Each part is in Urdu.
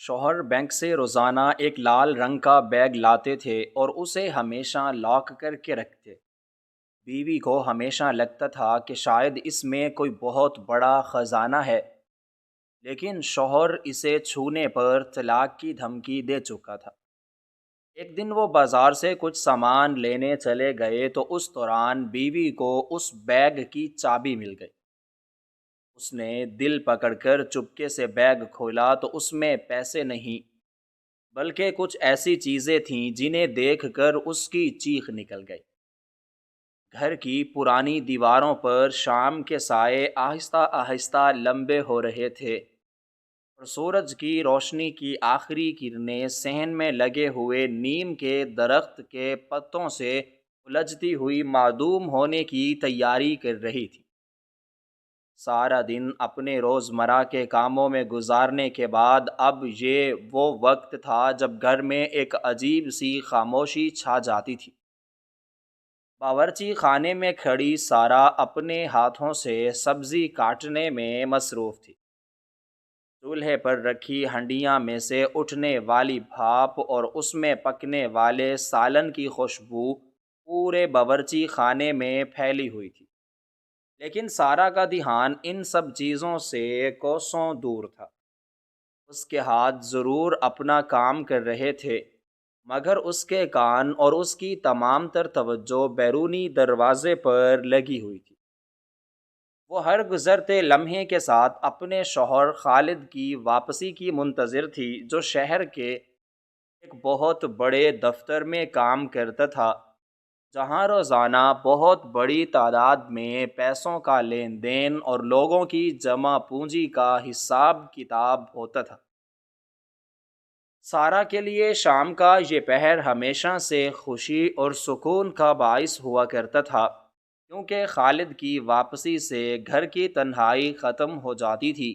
شوہر بینک سے روزانہ ایک لال رنگ کا بیگ لاتے تھے اور اسے ہمیشہ لاک کر کے رکھتے۔ بیوی کو ہمیشہ لگتا تھا کہ شاید اس میں کوئی بہت بڑا خزانہ ہے، لیکن شوہر اسے چھونے پر طلاق کی دھمکی دے چکا تھا۔ ایک دن وہ بازار سے کچھ سامان لینے چلے گئے تو اس دوران بیوی کو اس بیگ کی چابی مل گئی۔ اس نے دل پکڑ کر چپکے سے بیگ کھولا تو اس میں پیسے نہیں بلکہ کچھ ایسی چیزیں تھیں جنہیں دیکھ کر اس کی چیخ نکل گئی۔ گھر کی پرانی دیواروں پر شام کے سائے آہستہ آہستہ لمبے ہو رہے تھے اور سورج کی روشنی کی آخری کرنیں صحن میں لگے ہوئے نیم کے درخت کے پتوں سے الجھتی ہوئی معدوم ہونے کی تیاری کر رہی تھی۔ سارا دن اپنے روزمرہ کے کاموں میں گزارنے کے بعد اب یہ وہ وقت تھا جب گھر میں ایک عجیب سی خاموشی چھا جاتی تھی۔ باورچی خانے میں کھڑی سارا اپنے ہاتھوں سے سبزی کاٹنے میں مصروف تھی۔ چولہے پر رکھی ہنڈیاں میں سے اٹھنے والی بھاپ اور اس میں پکنے والے سالن کی خوشبو پورے باورچی خانے میں پھیلی ہوئی تھی، لیکن سارا کا دھیان ان سب چیزوں سے کوسوں دور تھا۔ اس کے ہاتھ ضرور اپنا کام کر رہے تھے، مگر اس کے کان اور اس کی تمام تر توجہ بیرونی دروازے پر لگی ہوئی تھی۔ وہ ہر گزرتے لمحے کے ساتھ اپنے شوہر خالد کی واپسی کی منتظر تھی، جو شہر کے ایک بہت بڑے دفتر میں کام کرتا تھا، جہاں روزانہ بہت بڑی تعداد میں پیسوں کا لین دین اور لوگوں کی جمع پونجی کا حساب کتاب ہوتا تھا۔ سارا کے لیے شام کا یہ پہر ہمیشہ سے خوشی اور سکون کا باعث ہوا کرتا تھا، کیونکہ خالد کی واپسی سے گھر کی تنہائی ختم ہو جاتی تھی۔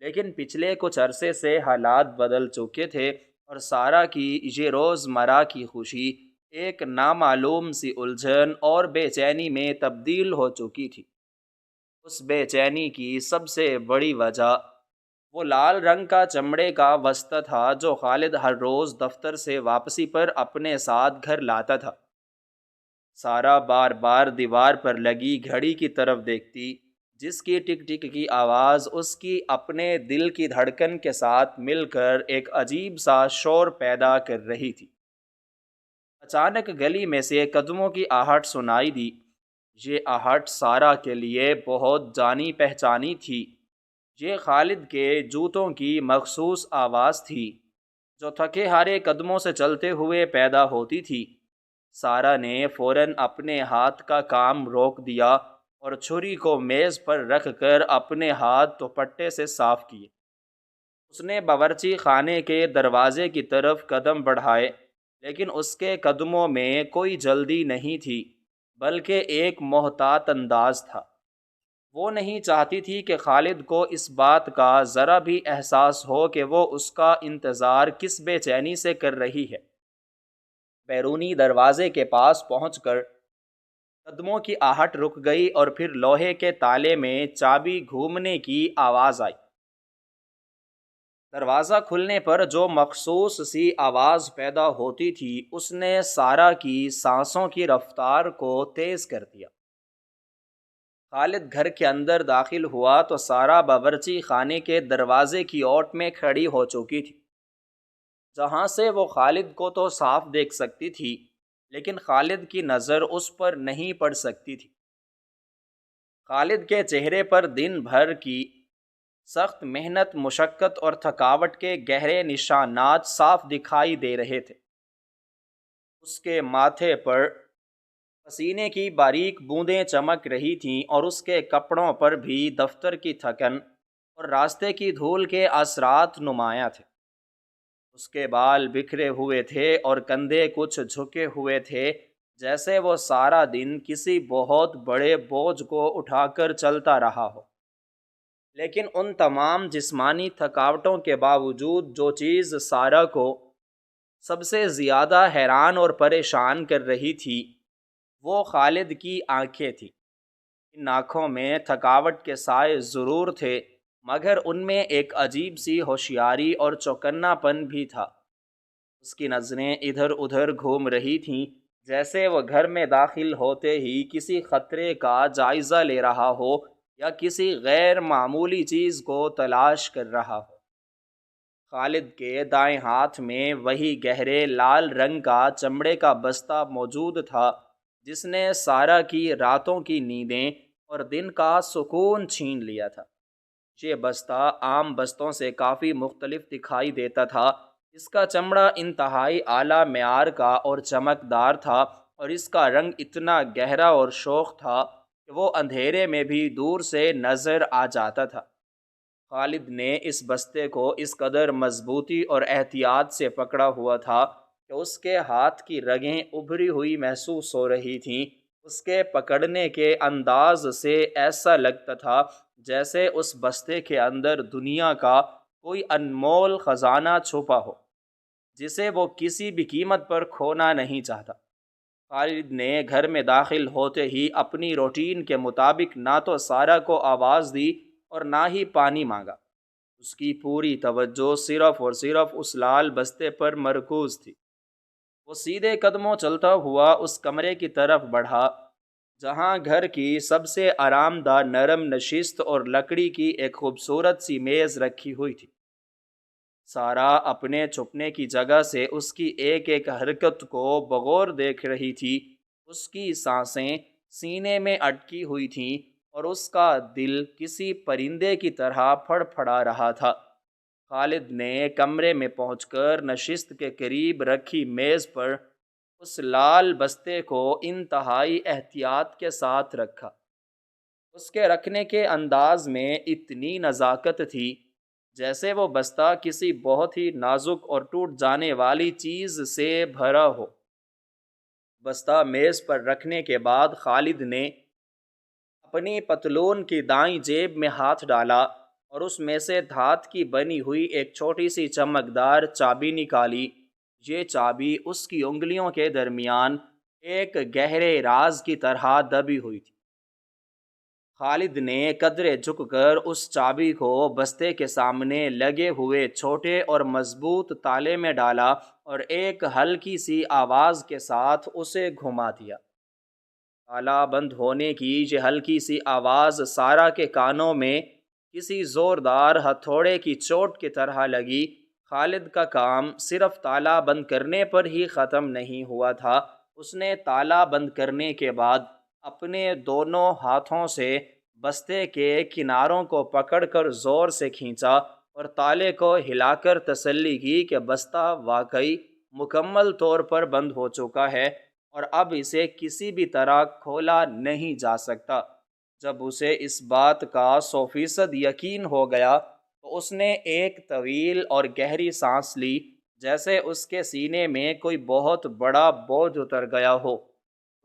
لیکن پچھلے کچھ عرصے سے حالات بدل چکے تھے اور سارا کی یہ روزمرہ کی خوشی ایک نامعلوم سی الجھن اور بے چینی میں تبدیل ہو چکی تھی۔ اس بے چینی کی سب سے بڑی وجہ وہ لال رنگ کا چمڑے کا واسطہ تھا جو خالد ہر روز دفتر سے واپسی پر اپنے ساتھ گھر لاتا تھا۔ سارا بار بار دیوار پر لگی گھڑی کی طرف دیکھتی، جس کی ٹک ٹک کی آواز اس کی اپنے دل کی دھڑکن کے ساتھ مل کر ایک عجیب سا شور پیدا کر رہی تھی۔ اچانک گلی میں سے قدموں کی آہٹ سنائی دی۔ یہ آہٹ سارا کے لیے بہت جانی پہچانی تھی۔ یہ خالد کے جوتوں کی مخصوص آواز تھی، جو تھکے ہارے قدموں سے چلتے ہوئے پیدا ہوتی تھی۔ سارا نے فوراً اپنے ہاتھ کا کام روک دیا اور چھری کو میز پر رکھ کر اپنے ہاتھ دوپٹے سے صاف کیے۔ اس نے باورچی خانے کے دروازے کی طرف قدم بڑھائے، لیکن اس کے قدموں میں کوئی جلدی نہیں تھی، بلکہ ایک محتاط انداز تھا۔ وہ نہیں چاہتی تھی کہ خالد کو اس بات کا ذرا بھی احساس ہو کہ وہ اس کا انتظار کس بے چینی سے کر رہی ہے۔ بیرونی دروازے کے پاس پہنچ کر قدموں کی آہٹ رک گئی اور پھر لوہے کے تالے میں چابی گھومنے کی آواز آئی۔ دروازہ کھلنے پر جو مخصوص سی آواز پیدا ہوتی تھی، اس نے سارا کی سانسوں کی رفتار کو تیز کر دیا۔ خالد گھر کے اندر داخل ہوا تو سارا باورچی خانے کے دروازے کی اوٹ میں کھڑی ہو چکی تھی، جہاں سے وہ خالد کو تو صاف دیکھ سکتی تھی، لیکن خالد کی نظر اس پر نہیں پڑ سکتی تھی۔ خالد کے چہرے پر دن بھر کی سخت محنت، مشقت اور تھکاوٹ کے گہرے نشانات صاف دکھائی دے رہے تھے۔ اس کے ماتھے پر پسینے کی باریک بوندیں چمک رہی تھیں اور اس کے کپڑوں پر بھی دفتر کی تھکن اور راستے کی دھول کے اثرات نمایاں تھے۔ اس کے بال بکھرے ہوئے تھے اور کندھے کچھ جھکے ہوئے تھے، جیسے وہ سارا دن کسی بہت بڑے بوجھ کو اٹھا کر چلتا رہا ہو۔ لیکن ان تمام جسمانی تھکاوٹوں کے باوجود جو چیز سارا کو سب سے زیادہ حیران اور پریشان کر رہی تھی، وہ خالد کی آنکھیں تھیں۔ ان آنکھوں میں تھکاوٹ کے سائے ضرور تھے، مگر ان میں ایک عجیب سی ہوشیاری اور چوکنا پن بھی تھا۔ اس کی نظریں ادھر ادھر گھوم رہی تھیں، جیسے وہ گھر میں داخل ہوتے ہی کسی خطرے کا جائزہ لے رہا ہو یا کسی غیر معمولی چیز کو تلاش کر رہا ہو۔ خالد کے دائیں ہاتھ میں وہی گہرے لال رنگ کا چمڑے کا بستہ موجود تھا جس نے سارا کی راتوں کی نیندیں اور دن کا سکون چھین لیا تھا۔ یہ بستہ عام بستوں سے کافی مختلف دکھائی دیتا تھا۔ اس کا چمڑا انتہائی اعلیٰ معیار کا اور چمکدار تھا، اور اس کا رنگ اتنا گہرا اور شوخ تھا کہ وہ اندھیرے میں بھی دور سے نظر آ جاتا تھا۔ خالد نے اس بستے کو اس قدر مضبوطی اور احتیاط سے پکڑا ہوا تھا کہ اس کے ہاتھ کی رگیں ابھری ہوئی محسوس ہو رہی تھیں۔ اس کے پکڑنے کے انداز سے ایسا لگتا تھا جیسے اس بستے کے اندر دنیا کا کوئی انمول خزانہ چھپا ہو جسے وہ کسی بھی قیمت پر کھونا نہیں چاہتا۔ خالد نے گھر میں داخل ہوتے ہی اپنی روٹین کے مطابق نہ تو سارا کو آواز دی اور نہ ہی پانی مانگا۔ اس کی پوری توجہ صرف اور صرف اس لال بستے پر مرکوز تھی۔ وہ سیدھے قدموں چلتا ہوا اس کمرے کی طرف بڑھا جہاں گھر کی سب سے آرام دہ نرم نشست اور لکڑی کی ایک خوبصورت سی میز رکھی ہوئی تھی۔ سارا اپنے چھپنے کی جگہ سے اس کی ایک ایک حرکت کو بغور دیکھ رہی تھی۔ اس کی سانسیں سینے میں اٹکی ہوئی تھیں اور اس کا دل کسی پرندے کی طرح پھڑ پھڑا رہا تھا۔ خالد نے کمرے میں پہنچ کر نشست کے قریب رکھی میز پر اس لال بستے کو انتہائی احتیاط کے ساتھ رکھا۔ اس کے رکھنے کے انداز میں اتنی نزاکت تھی جیسے وہ بستہ کسی بہت ہی نازک اور ٹوٹ جانے والی چیز سے بھرا ہو۔ بستہ میز پر رکھنے کے بعد خالد نے اپنی پتلون کی دائیں جیب میں ہاتھ ڈالا اور اس میں سے دھات کی بنی ہوئی ایک چھوٹی سی چمکدار چابی نکالی۔ یہ چابی اس کی انگلیوں کے درمیان ایک گہرے راز کی طرح دبی ہوئی تھی۔ خالد نے قدرے جھک کر اس چابی کو بستے کے سامنے لگے ہوئے چھوٹے اور مضبوط تالے میں ڈالا اور ایک ہلکی سی آواز کے ساتھ اسے گھما دیا۔ تالا بند ہونے کی یہ ہلکی سی آواز سارا کے کانوں میں کسی زوردار ہتھوڑے کی چوٹ کی طرح لگی۔ خالد کا کام صرف تالا بند کرنے پر ہی ختم نہیں ہوا تھا۔ اس نے تالا بند کرنے کے بعد اپنے دونوں ہاتھوں سے بستے کے کناروں کو پکڑ کر زور سے کھینچا اور تالے کو ہلا کر تسلی کی کہ بستہ واقعی مکمل طور پر بند ہو چکا ہے اور اب اسے کسی بھی طرح کھولا نہیں جا سکتا۔ جب اسے اس بات کا 100% یقین ہو گیا تو اس نے ایک طویل اور گہری سانس لی، جیسے اس کے سینے میں کوئی بہت بڑا بوجھ اتر گیا ہو۔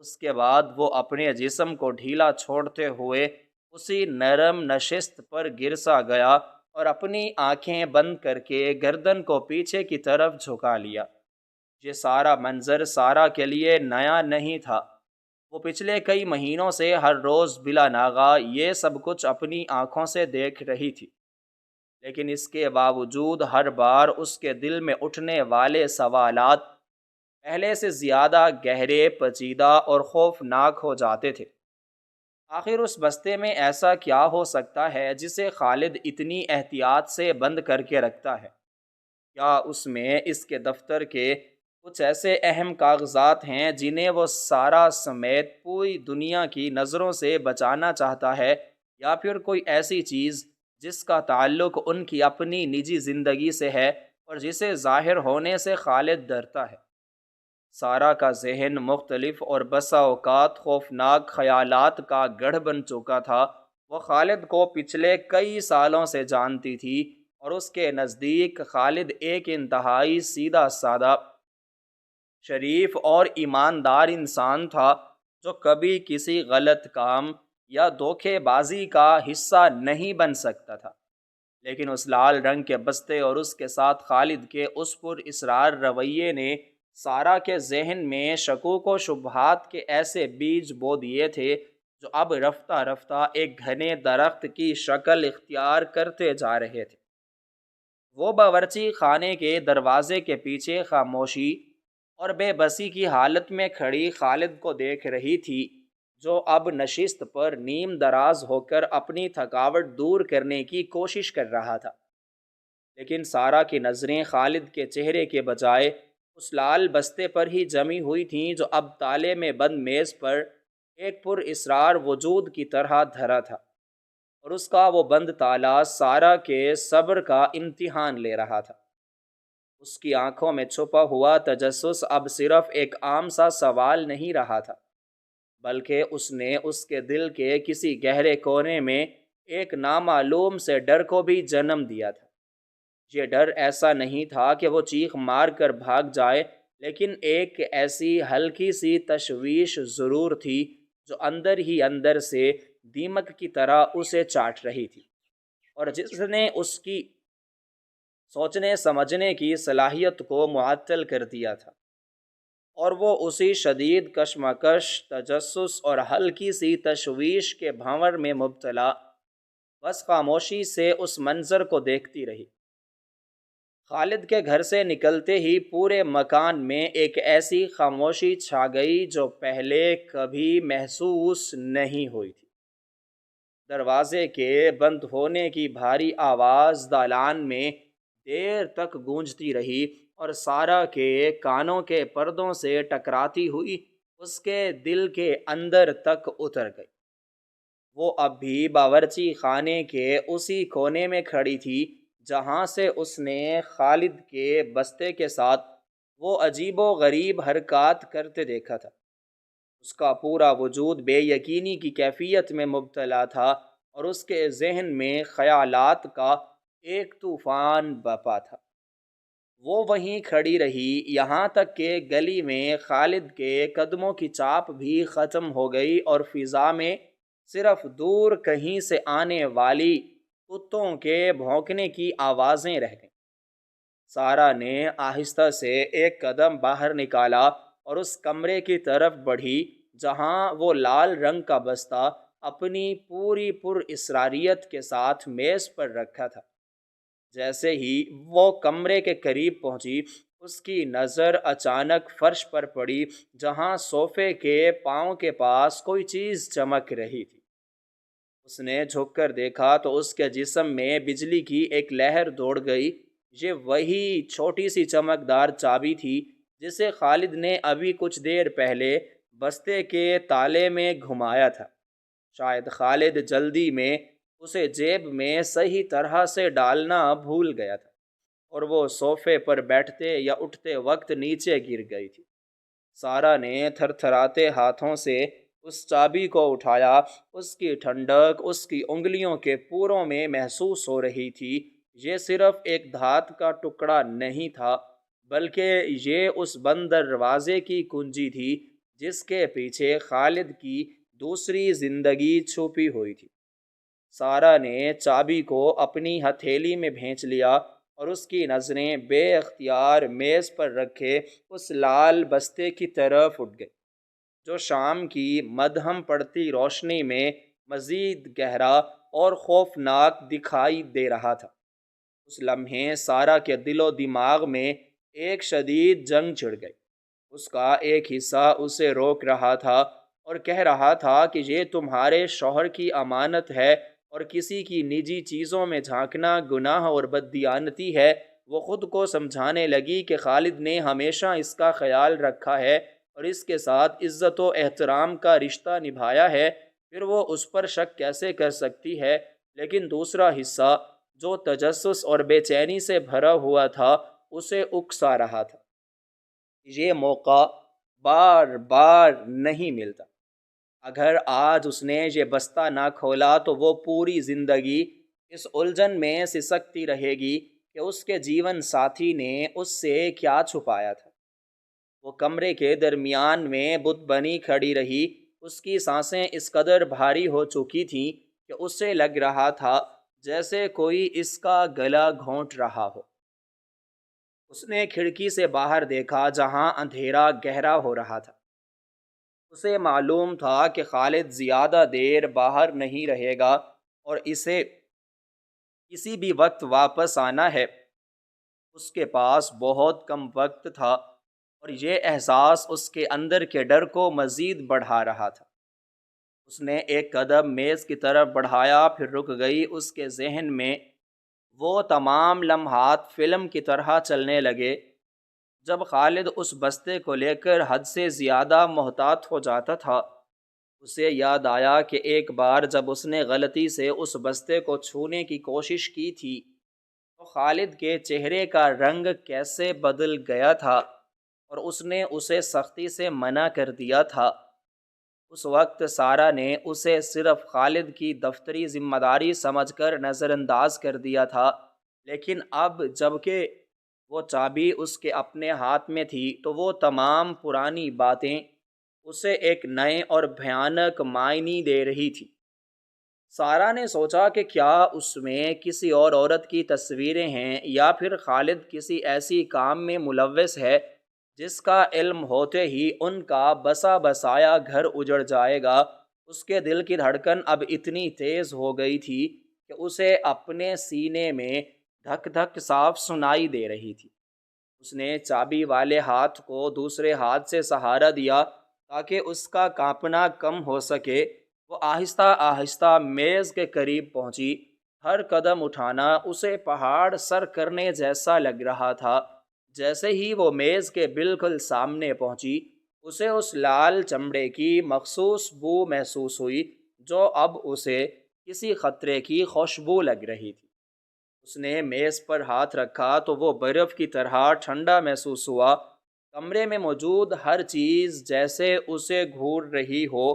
اس کے بعد وہ اپنے جسم کو ڈھیلا چھوڑتے ہوئے اسی نرم نشست پر گر سا گیا اور اپنی آنکھیں بند کر کے گردن کو پیچھے کی طرف جھکا لیا۔ یہ سارا منظر سارا کے لیے نیا نہیں تھا۔ وہ پچھلے کئی مہینوں سے ہر روز بلا ناغہ یہ سب کچھ اپنی آنکھوں سے دیکھ رہی تھی، لیکن اس کے باوجود ہر بار اس کے دل میں اٹھنے والے سوالات پہلے سے زیادہ گہرے، پیچیدہ اور خوفناک ہو جاتے تھے۔ آخر اس بستے میں ایسا کیا ہو سکتا ہے جسے خالد اتنی احتیاط سے بند کر کے رکھتا ہے؟ کیا اس میں اس کے دفتر کے کچھ ایسے اہم کاغذات ہیں جنہیں وہ سارا سمیت پوری دنیا کی نظروں سے بچانا چاہتا ہے، یا پھر کوئی ایسی چیز جس کا تعلق ان کی اپنی نجی زندگی سے ہے اور جسے ظاہر ہونے سے خالد ڈرتا ہے؟ سارا کا ذہن مختلف اور بسا اوقات خوفناک خیالات کا گڑھ بن چکا تھا۔ وہ خالد کو پچھلے کئی سالوں سے جانتی تھی اور اس کے نزدیک خالد ایک انتہائی سیدھا سادہ، شریف اور ایماندار انسان تھا جو کبھی کسی غلط کام یا دھوکے بازی کا حصہ نہیں بن سکتا تھا۔ لیکن اس لال رنگ کے بستے اور اس کے ساتھ خالد کے اس پر اصرار رویے نے سارا کے ذہن میں شکوک و شبہات کے ایسے بیج بو دیے تھے جو اب رفتہ رفتہ ایک گھنے درخت کی شکل اختیار کرتے جا رہے تھے۔ وہ باورچی خانے کے دروازے کے پیچھے خاموشی اور بے بسی کی حالت میں کھڑی خالد کو دیکھ رہی تھی، جو اب نشست پر نیم دراز ہو کر اپنی تھکاوٹ دور کرنے کی کوشش کر رہا تھا۔ لیکن سارا کی نظریں خالد کے چہرے کے بجائے اس لال بستے پر ہی جمی ہوئی تھیں، جو اب تالے میں بند میز پر ایک پر اسرار وجود کی طرح دھرا تھا، اور اس کا وہ بند تالا سارا کے صبر کا امتحان لے رہا تھا۔ اس کی آنکھوں میں چھپا ہوا تجسس اب صرف ایک عام سا سوال نہیں رہا تھا، بلکہ اس نے اس کے دل کے کسی گہرے کونے میں ایک نامعلوم سے ڈر کو بھی جنم دیا تھا۔ یہ ڈر ایسا نہیں تھا کہ وہ چیخ مار کر بھاگ جائے، لیکن ایک ایسی ہلکی سی تشویش ضرور تھی جو اندر ہی اندر سے دیمک کی طرح اسے چاٹ رہی تھی، اور جس نے اس کی سوچنے سمجھنے کی صلاحیت کو معطل کر دیا تھا۔ اور وہ اسی شدید کشمکش، تجسس اور ہلکی سی تشویش کے بھنور میں مبتلا بس خاموشی سے اس منظر کو دیکھتی رہی۔ خالد کے گھر سے نکلتے ہی پورے مکان میں ایک ایسی خاموشی چھا گئی جو پہلے کبھی محسوس نہیں ہوئی تھی۔ دروازے کے بند ہونے کی بھاری آواز دالان میں دیر تک گونجتی رہی، اور سارا کے کانوں کے پردوں سے ٹکراتی ہوئی اس کے دل کے اندر تک اتر گئی۔ وہ اب بھی باورچی خانے کے اسی کونے میں کھڑی تھی جہاں سے اس نے خالد کے بستے کے ساتھ وہ عجیب و غریب حرکات کرتے دیکھا تھا۔ اس کا پورا وجود بے یقینی کی کیفیت میں مبتلا تھا، اور اس کے ذہن میں خیالات کا ایک طوفان بپا تھا۔ وہ وہیں کھڑی رہی یہاں تک کہ گلی میں خالد کے قدموں کی چاپ بھی ختم ہو گئی، اور فضا میں صرف دور کہیں سے آنے والی کتوں کے بھونکنے کی آوازیں رہ گئیں۔ سارا نے آہستہ سے ایک قدم باہر نکالا اور اس کمرے کی طرف بڑھی جہاں وہ لال رنگ کا بستہ اپنی پوری پر اسراریت کے ساتھ میز پر رکھا تھا۔ جیسے ہی وہ کمرے کے قریب پہنچی، اس کی نظر اچانک فرش پر پڑی جہاں صوفے کے پاؤں کے پاس کوئی چیز چمک رہی تھی۔ اس نے جھک کر دیکھا تو اس کے جسم میں بجلی کی ایک لہر دوڑ گئی۔ یہ وہی چھوٹی سی چمکدار چابی تھی جسے خالد نے ابھی کچھ دیر پہلے بستے کے تالے میں گھمایا تھا۔ شاید خالد جلدی میں اسے جیب میں صحیح طرح سے ڈالنا بھول گیا تھا، اور وہ صوفے پر بیٹھتے یا اٹھتے وقت نیچے گر گئی تھی۔ سارا نے تھر تھراتے ہاتھوں سے اس چابی کو اٹھایا۔ اس کی ٹھنڈک اس کی انگلیوں کے پوروں میں محسوس ہو رہی تھی۔ یہ صرف ایک دھات کا ٹکڑا نہیں تھا، بلکہ یہ اس بند دروازے کی کنجی تھی جس کے پیچھے خالد کی دوسری زندگی چھپی ہوئی تھی۔ سارا نے چابی کو اپنی ہتھیلی میں بھینچ لیا، اور اس کی نظریں بے اختیار میز پر رکھے اس لال بستے کی طرف اٹھ گئی، جو شام کی مدھم پڑتی روشنی میں مزید گہرا اور خوفناک دکھائی دے رہا تھا۔ اس لمحے سارا کے دل و دماغ میں ایک شدید جنگ چھڑ گئی۔ اس کا ایک حصہ اسے روک رہا تھا اور کہہ رہا تھا کہ یہ تمہارے شوہر کی امانت ہے، اور کسی کی نجی چیزوں میں جھانکنا گناہ اور بددیانتی ہے۔ وہ خود کو سمجھانے لگی کہ خالد نے ہمیشہ اس کا خیال رکھا ہے اور اس کے ساتھ عزت و احترام کا رشتہ نبھایا ہے، پھر وہ اس پر شک کیسے کر سکتی ہے؟ لیکن دوسرا حصہ جو تجسس اور بے چینی سے بھرا ہوا تھا اسے اکسا رہا تھا۔ یہ موقع بار بار نہیں ملتا۔ اگر آج اس نے یہ بستہ نہ کھولا تو وہ پوری زندگی اس الجھن میں سسکتی رہے گی کہ اس کے جیون ساتھی نے اس سے کیا چھپایا تھا۔ وہ کمرے کے درمیان میں بت بنی کھڑی رہی۔ اس کی سانسیں اس قدر بھاری ہو چکی تھیں کہ اسے لگ رہا تھا جیسے کوئی اس کا گلا گھونٹ رہا ہو۔ اس نے کھڑکی سے باہر دیکھا جہاں اندھیرا گہرا ہو رہا تھا۔ اسے معلوم تھا کہ خالد زیادہ دیر باہر نہیں رہے گا اور اسے کسی بھی وقت واپس آنا ہے۔ اس کے پاس بہت کم وقت تھا اور یہ احساس اس کے اندر کے ڈر کو مزید بڑھا رہا تھا۔ اس نے ایک قدم میز کی طرف بڑھایا، پھر رک گئی۔ اس کے ذہن میں وہ تمام لمحات فلم کی طرح چلنے لگے، جب خالد اس بستے کو لے کر حد سے زیادہ محتاط ہو جاتا تھا۔ اسے یاد آیا کہ ایک بار جب اس نے غلطی سے اس بستے کو چھونے کی کوشش کی تھی تو خالد کے چہرے کا رنگ کیسے بدل گیا تھا اور اس نے اسے سختی سے منع کر دیا تھا۔ اس وقت سارہ نے اسے صرف خالد کی دفتری ذمہ داری سمجھ کر نظر انداز کر دیا تھا، لیکن اب جب کہ وہ چابی اس کے اپنے ہاتھ میں تھی تو وہ تمام پرانی باتیں اسے ایک نئے اور بھیانک معنی دے رہی تھی۔ سارہ نے سوچا کہ کیا اس میں کسی اور عورت کی تصویریں ہیں یا پھر خالد کسی ایسی کام میں ملوث ہے جس کا علم ہوتے ہی ان کا بسا بسایا گھر اجڑ جائے گا۔ اس کے دل کی دھڑکن اب اتنی تیز ہو گئی تھی کہ اسے اپنے سینے میں دھک دھک صاف سنائی دے رہی تھی۔ اس نے چابی والے ہاتھ کو دوسرے ہاتھ سے سہارا دیا تاکہ اس کا کانپنا کم ہو سکے۔ وہ آہستہ آہستہ میز کے قریب پہنچی۔ ہر قدم اٹھانا اسے پہاڑ سر کرنے جیسا لگ رہا تھا۔ جیسے ہی وہ میز کے بالکل سامنے پہنچی، اسے اس لال چمڑے کی مخصوص بو محسوس ہوئی جو اب اسے کسی خطرے کی خوشبو لگ رہی تھی۔ اس نے میز پر ہاتھ رکھا تو وہ برف کی طرح ٹھنڈا محسوس ہوا۔ کمرے میں موجود ہر چیز جیسے اسے گھور رہی ہو۔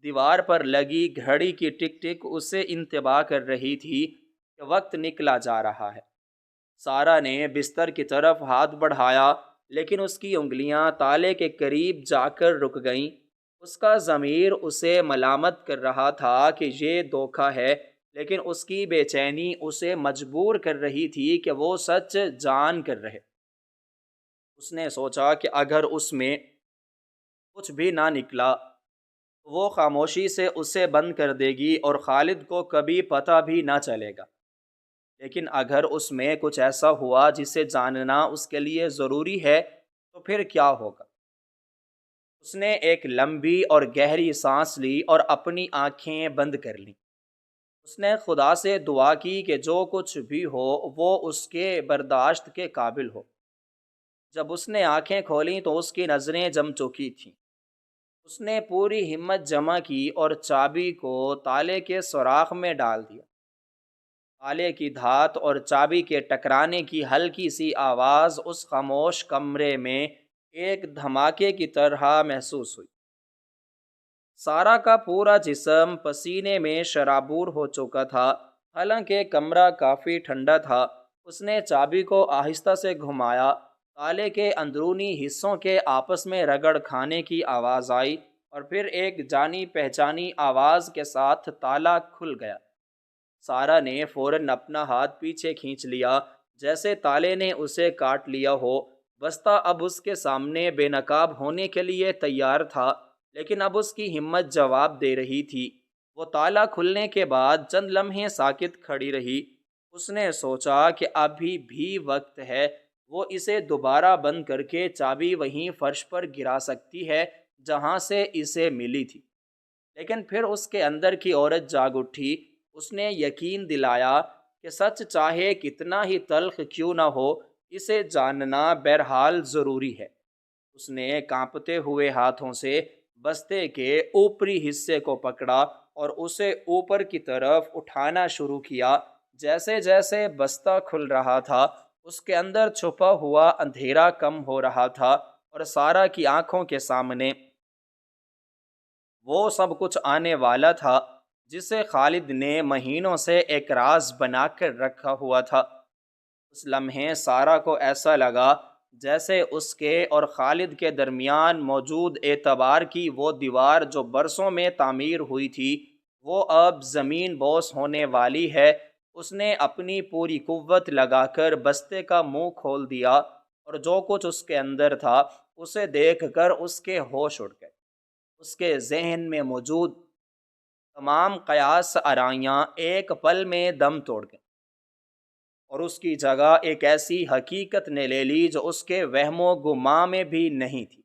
دیوار پر لگی گھڑی کی ٹک ٹک اسے انتباہ کر رہی تھی کہ وقت نکلا جا رہا ہے۔ سارہ نے بستر کی طرف ہاتھ بڑھایا، لیکن اس کی انگلیاں تالے کے قریب جا کر رک گئیں۔ اس کا ضمیر اسے ملامت کر رہا تھا کہ یہ دھوکہ ہے، لیکن اس کی بے چینی اسے مجبور کر رہی تھی کہ وہ سچ جان کر رہے۔ اس نے سوچا کہ اگر اس میں کچھ بھی نہ نکلا تو وہ خاموشی سے اسے بند کر دے گی اور خالد کو کبھی پتہ بھی نہ چلے گا، لیکن اگر اس میں کچھ ایسا ہوا جسے جاننا اس کے لیے ضروری ہے تو پھر کیا ہوگا؟ اس نے ایک لمبی اور گہری سانس لی اور اپنی آنکھیں بند کر لیں۔ اس نے خدا سے دعا کی کہ جو کچھ بھی ہو وہ اس کے برداشت کے قابل ہو۔ جب اس نے آنکھیں کھولیں تو اس کی نظریں جم چکی تھیں۔ اس نے پوری ہمت جمع کی اور چابی کو تالے کے سوراخ میں ڈال دیا۔ تالے کی دھات اور چابی کے ٹکرانے کی ہلکی سی آواز اس خاموش کمرے میں ایک دھماکے کی طرح محسوس ہوئی۔ سارہ کا پورا جسم پسینے میں شرابور ہو چکا تھا، حالانکہ کمرہ کافی ٹھنڈا تھا۔ اس نے چابی کو آہستہ سے گھمایا، تالے کے اندرونی حصوں کے آپس میں رگڑ کھانے کی آواز آئی اور پھر ایک جانی پہچانی آواز کے ساتھ تالا کھل گیا۔ سارہ نے فوراً اپنا ہاتھ پیچھے کھینچ لیا، جیسے تالے نے اسے کاٹ لیا ہو۔ بستہ اب اس کے سامنے بے نقاب ہونے کے لیے تیار تھا، لیکن اب اس کی ہمت جواب دے رہی تھی۔ وہ تالا کھلنے کے بعد چند لمحے ساکت کھڑی رہی۔ اس نے سوچا کہ ابھی بھی وقت ہے، وہ اسے دوبارہ بند کر کے چابی وہیں فرش پر گرا سکتی ہے جہاں سے اسے ملی تھی۔ لیکن پھر اس کے اندر کی عورت جاگ اٹھی۔ اس نے یقین دلایا کہ سچ چاہے کتنا ہی تلخ کیوں نہ ہو، اسے جاننا بہرحال ضروری ہے۔ اس نے کانپتے ہوئے ہاتھوں سے بستے کے اوپری حصے کو پکڑا اور اسے اوپر کی طرف اٹھانا شروع کیا۔ جیسے جیسے بستہ کھل رہا تھا، اس کے اندر چھپا ہوا اندھیرا کم ہو رہا تھا اور سارہ کی آنکھوں کے سامنے وہ سب کچھ آنے والا تھا جسے خالد نے مہینوں سے ایک راز بنا کر رکھا ہوا تھا۔ اس لمحے سارہ کو ایسا لگا جیسے اس کے اور خالد کے درمیان موجود اعتبار کی وہ دیوار جو برسوں میں تعمیر ہوئی تھی، وہ اب زمین بوس ہونے والی ہے۔ اس نے اپنی پوری قوت لگا کر بستے کا منہ کھول دیا اور جو کچھ اس کے اندر تھا اسے دیکھ کر اس کے ہوش اڑ گئے۔ اس کے ذہن میں موجود تمام قیاس آرائیاں ایک پل میں دم توڑ گئیں، اور اس کی جگہ ایک ایسی حقیقت نے لے لی جو اس کے وہم و گمان میں بھی نہیں تھی۔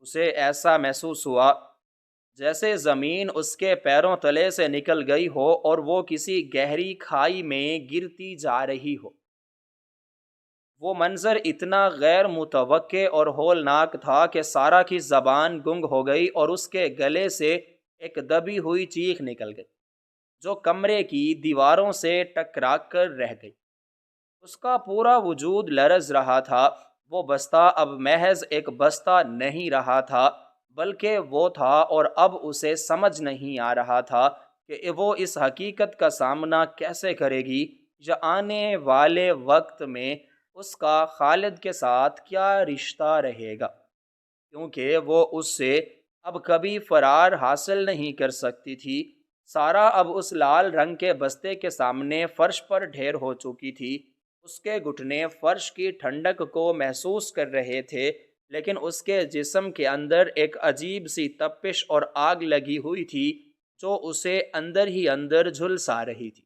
اسے ایسا محسوس ہوا جیسے زمین اس کے پیروں تلے سے نکل گئی ہو اور وہ کسی گہری کھائی میں گرتی جا رہی ہو۔ وہ منظر اتنا غیر متوقع اور ہولناک تھا کہ سارا کی زبان گنگ ہو گئی اور اس کے گلے سے ایک دبی ہوئی چیخ نکل گئی جو کمرے کی دیواروں سے ٹکرا کر رہ گئی۔ اس کا پورا وجود لرز رہا تھا۔ وہ بستہ اب محض ایک بستہ نہیں رہا تھا، بلکہ وہ تھا، اور اب اسے سمجھ نہیں آ رہا تھا کہ وہ اس حقیقت کا سامنا کیسے کرے گی یا آنے والے وقت میں اس کا خالد کے ساتھ کیا رشتہ رہے گا، کیونکہ وہ اس سے اب کبھی فرار حاصل نہیں کر سکتی تھی۔ سارا اب اس لال رنگ کے بستے کے سامنے فرش پر ڈھیر ہو چکی تھی۔ اس کے گھٹنے فرش کی ٹھنڈک کو محسوس کر رہے تھے، لیکن اس کے جسم کے اندر ایک عجیب سی تپش اور آگ لگی ہوئی تھی جو اسے اندر ہی اندر جھلسا رہی تھی۔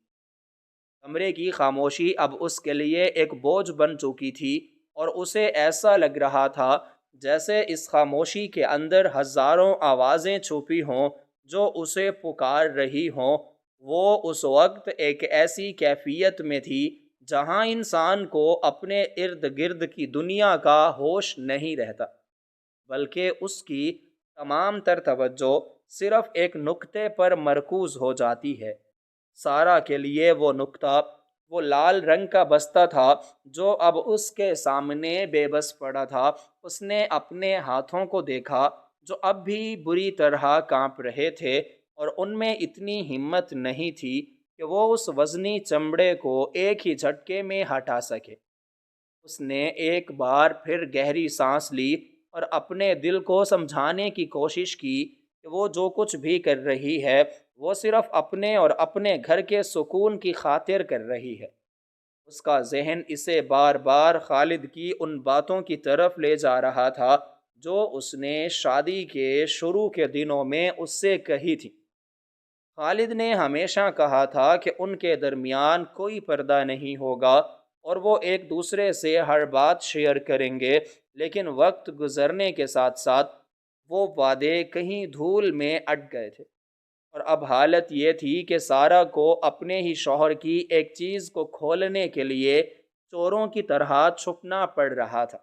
کمرے کی خاموشی اب اس کے لیے ایک بوجھ بن چکی تھی، اور اسے ایسا لگ رہا تھا جیسے اس خاموشی کے اندر ہزاروں آوازیں چھپی ہوں جو اسے پکار رہی ہوں۔ وہ اس وقت ایک ایسی کیفیت میں تھی جہاں انسان کو اپنے ارد گرد کی دنیا کا ہوش نہیں رہتا، بلکہ اس کی تمام تر توجہ صرف ایک نقطے پر مرکوز ہو جاتی ہے۔ سارا کے لیے وہ نقطہ وہ لال رنگ کا بستہ تھا جو اب اس کے سامنے بے بس پڑا تھا۔ اس نے اپنے ہاتھوں کو دیکھا جو اب بھی بری طرح کانپ رہے تھے، اور ان میں اتنی ہمت نہیں تھی کہ وہ اس وزنی چمڑے کو ایک ہی جھٹکے میں ہٹا سکے۔ اس نے ایک بار پھر گہری سانس لی اور اپنے دل کو سمجھانے کی کوشش کی کہ وہ جو کچھ بھی کر رہی ہے وہ صرف اپنے اور اپنے گھر کے سکون کی خاطر کر رہی ہے۔ اس کا ذہن اسے بار بار خالد کی ان باتوں کی طرف لے جا رہا تھا جو اس نے شادی کے شروع کے دنوں میں اس سے کہی تھی۔ خالد نے ہمیشہ کہا تھا کہ ان کے درمیان کوئی پردہ نہیں ہوگا اور وہ ایک دوسرے سے ہر بات شیئر کریں گے، لیکن وقت گزرنے کے ساتھ ساتھ وہ وعدے کہیں دھول میں اٹ گئے تھے، اور اب حالت یہ تھی کہ سارا کو اپنے ہی شوہر کی ایک چیز کو کھولنے کے لیے چوروں کی طرح چھپنا پڑ رہا تھا۔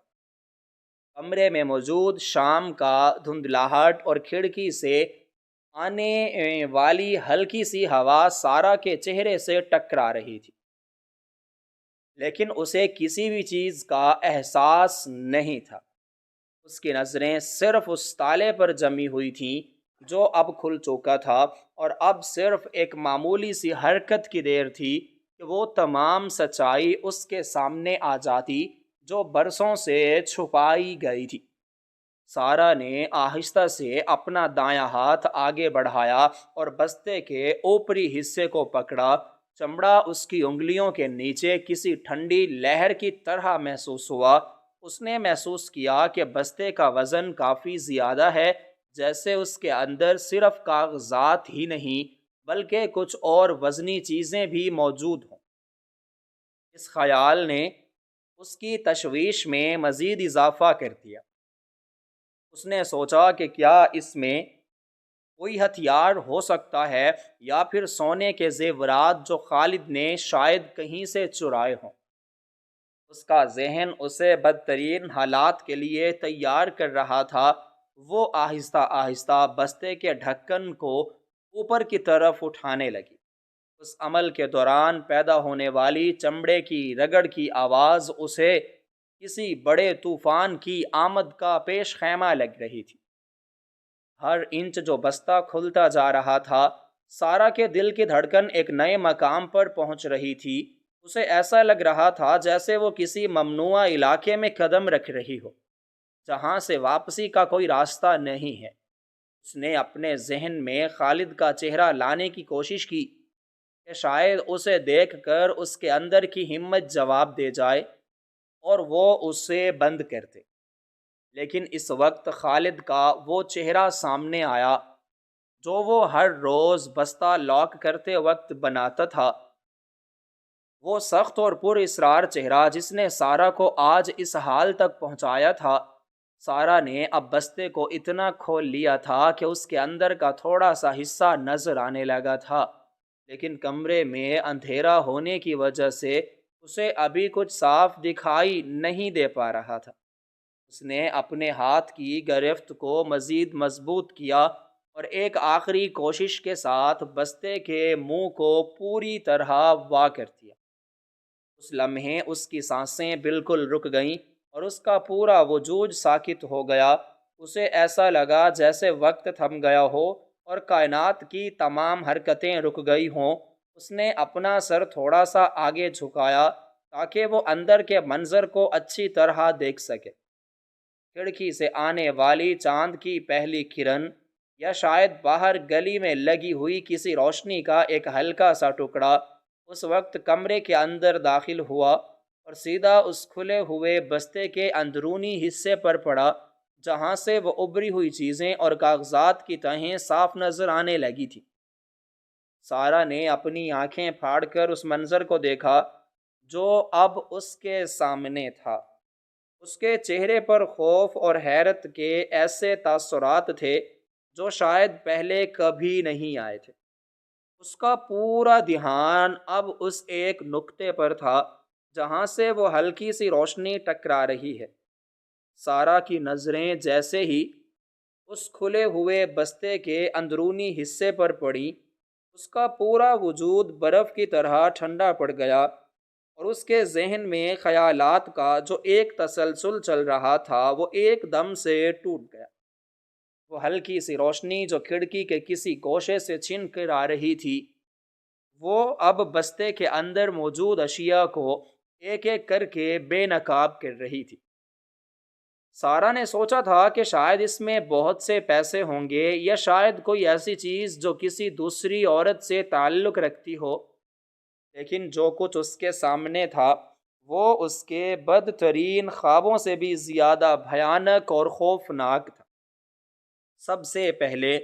کمرے میں موجود شام کا دھندلاہٹ اور کھڑکی سے آنے والی ہلکی سی ہوا سارا کے چہرے سے ٹکرا رہی تھی، لیکن اسے کسی بھی چیز کا احساس نہیں تھا۔ اس کی نظریں صرف اس تالے پر جمی ہوئی تھیں جو اب کھل چکا تھا، اور اب صرف ایک معمولی سی حرکت کی دیر تھی کہ وہ تمام سچائی اس کے سامنے آ جاتی جو برسوں سے چھپائی گئی تھی۔ سارا نے آہستہ سے اپنا دایاں ہاتھ آگے بڑھایا اور بستے کے اوپری حصے کو پکڑا۔ چمڑا اس کی انگلیوں کے نیچے کسی ٹھنڈی لہر کی طرح محسوس ہوا۔ اس نے محسوس کیا کہ بستے کا وزن کافی زیادہ ہے، جیسے اس کے اندر صرف کاغذات ہی نہیں بلکہ کچھ اور وزنی چیزیں بھی موجود ہوں۔ اس خیال نے اس کی تشویش میں مزید اضافہ کر دیا۔ اس نے سوچا کہ کیا اس میں کوئی ہتھیار ہو سکتا ہے، یا پھر سونے کے زیورات جو خالد نے شاید کہیں سے چرائے ہوں۔ اس کا ذہن اسے بدترین حالات کے لیے تیار کر رہا تھا۔ وہ آہستہ آہستہ بستے کے ڈھکن کو اوپر کی طرف اٹھانے لگی۔ اس عمل کے دوران پیدا ہونے والی چمڑے کی رگڑ کی آواز اسے کسی بڑے طوفان کی آمد کا پیش خیمہ لگ رہی تھی۔ ہر انچ جو بستہ کھلتا جا رہا تھا، سارا کے دل کی دھڑکن ایک نئے مقام پر پہنچ رہی تھی۔ اسے ایسا لگ رہا تھا جیسے وہ کسی ممنوعہ علاقے میں قدم رکھ رہی ہو جہاں سے واپسی کا کوئی راستہ نہیں ہے۔ اس نے اپنے ذہن میں خالد کا چہرہ لانے کی کوشش کی کہ شاید اسے دیکھ کر اس کے اندر کی ہمت جواب دے جائے اور وہ اسے بند کر دے۔ لیکن اس وقت خالد کا وہ چہرہ سامنے آیا جو وہ ہر روز بستہ لاک کرتے وقت بناتا تھا، وہ سخت اور پر اسرار چہرہ جس نے سارہ کو آج اس حال تک پہنچایا تھا۔ سارہ نے اب بستے کو اتنا کھول لیا تھا کہ اس کے اندر کا تھوڑا سا حصہ نظر آنے لگا تھا، لیکن کمرے میں اندھیرا ہونے کی وجہ سے اسے ابھی کچھ صاف دکھائی نہیں دے پا رہا تھا۔ اس نے اپنے ہاتھ کی گرفت کو مزید مضبوط کیا اور ایک آخری کوشش کے ساتھ بستے کے منہ کو پوری طرح وا کر دیا۔ اس لمحے اس کی سانسیں بالکل رک گئیں اور اس کا پورا وجود ساکت ہو گیا۔ اسے ایسا لگا جیسے وقت تھم گیا ہو اور کائنات کی تمام حرکتیں رک گئی ہوں۔ اس نے اپنا سر تھوڑا سا آگے جھکایا تاکہ وہ اندر کے منظر کو اچھی طرح دیکھ سکے۔ کھڑکی سے آنے والی چاند کی پہلی کرن یا شاید باہر گلی میں لگی ہوئی کسی روشنی کا ایک ہلکا سا ٹکڑا اس وقت کمرے کے اندر داخل ہوا اور سیدھا اس کھلے ہوئے بستے کے اندرونی حصے پر پڑا جہاں سے وہ ابری ہوئی چیزیں اور کاغذات کی تہیں صاف نظر آنے لگی تھی۔ سارہ نے اپنی آنکھیں پھاڑ کر اس منظر کو دیکھا جو اب اس کے سامنے تھا۔ اس کے چہرے پر خوف اور حیرت کے ایسے تاثرات تھے جو شاید پہلے کبھی نہیں آئے تھے۔ اس کا پورا دھیان اب اس ایک نقطے پر تھا جہاں سے وہ ہلکی سی روشنی ٹکرا رہی ہے۔ سارہ کی نظریں جیسے ہی اس کھلے ہوئے بستے کے اندرونی حصے پر پڑی، اس کا پورا وجود برف کی طرح ٹھنڈا پڑ گیا اور اس کے ذہن میں خیالات کا جو ایک تسلسل چل رہا تھا وہ ایک دم سے ٹوٹ گیا۔ وہ ہلکی سی روشنی جو کھڑکی کے کسی گوشے سے چھن کر آ رہی تھی، وہ اب بستے کے اندر موجود اشیاء کو ایک ایک کر کے بے نقاب کر رہی تھی۔ سارہ نے سوچا تھا کہ شاید اس میں بہت سے پیسے ہوں گے یا شاید کوئی ایسی چیز جو کسی دوسری عورت سے تعلق رکھتی ہو، لیکن جو کچھ اس کے سامنے تھا وہ اس کے بدترین خوابوں سے بھی زیادہ بھیانک اور خوفناک تھا۔ سب سے پہلے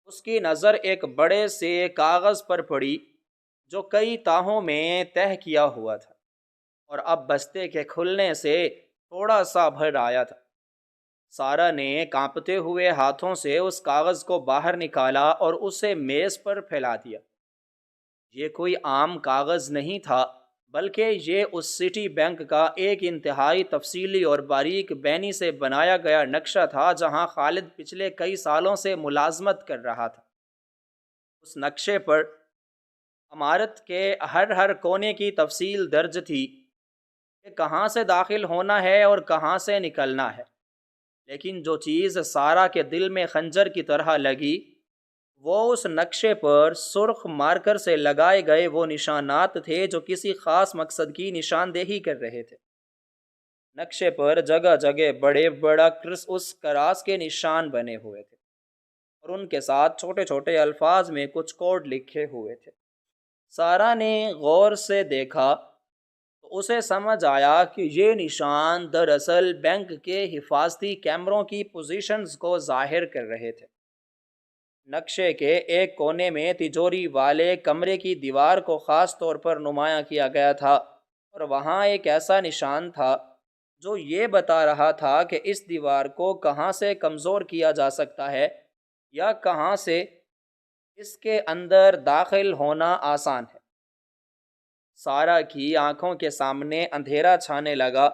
اس کی نظر ایک بڑے سے کاغذ پر پڑی جو کئی تاہوں میں تہہ کیا ہوا تھا اور اب بستے کے کھلنے سے تھوڑا سا بھر آیا تھا۔ سارہ نے کانپتے ہوئے ہاتھوں سے اس کاغذ کو باہر نکالا اور اسے میز پر پھیلا دیا۔ یہ کوئی عام کاغذ نہیں تھا بلکہ یہ اس سٹی بینک کا ایک انتہائی تفصیلی اور باریک بینی سے بنایا گیا نقشہ تھا جہاں خالد پچھلے کئی سالوں سے ملازمت کر رہا تھا۔ اس نقشے پر عمارت کے ہر کونے کی تفصیل درج تھی کہ کہاں سے داخل ہونا ہے اور کہاں سے نکلنا ہے، لیکن جو چیز سارہ کے دل میں خنجر کی طرح لگی وہ اس نقشے پر سرخ مارکر سے لگائے گئے وہ نشانات تھے جو کسی خاص مقصد کی نشاندہی کر رہے تھے۔ نقشے پر جگہ جگہ بڑے بڑا اس کراس کے نشان بنے ہوئے تھے اور ان کے ساتھ چھوٹے چھوٹے الفاظ میں کچھ کوڈ لکھے ہوئے تھے۔ سارہ نے غور سے دیکھا تو اسے سمجھ آیا کہ یہ نشان دراصل بینک کے حفاظتی کیمروں کی پوزیشنز کو ظاہر کر رہے تھے۔ نقشے کے ایک کونے میں تجوری والے کمرے کی دیوار کو خاص طور پر نمایاں کیا گیا تھا اور وہاں ایک ایسا نشان تھا جو یہ بتا رہا تھا کہ اس دیوار کو کہاں سے کمزور کیا جا سکتا ہے یا کہاں سے اس کے اندر داخل ہونا آسان ہے۔ سارہ کی آنکھوں کے سامنے اندھیرا چھانے لگا۔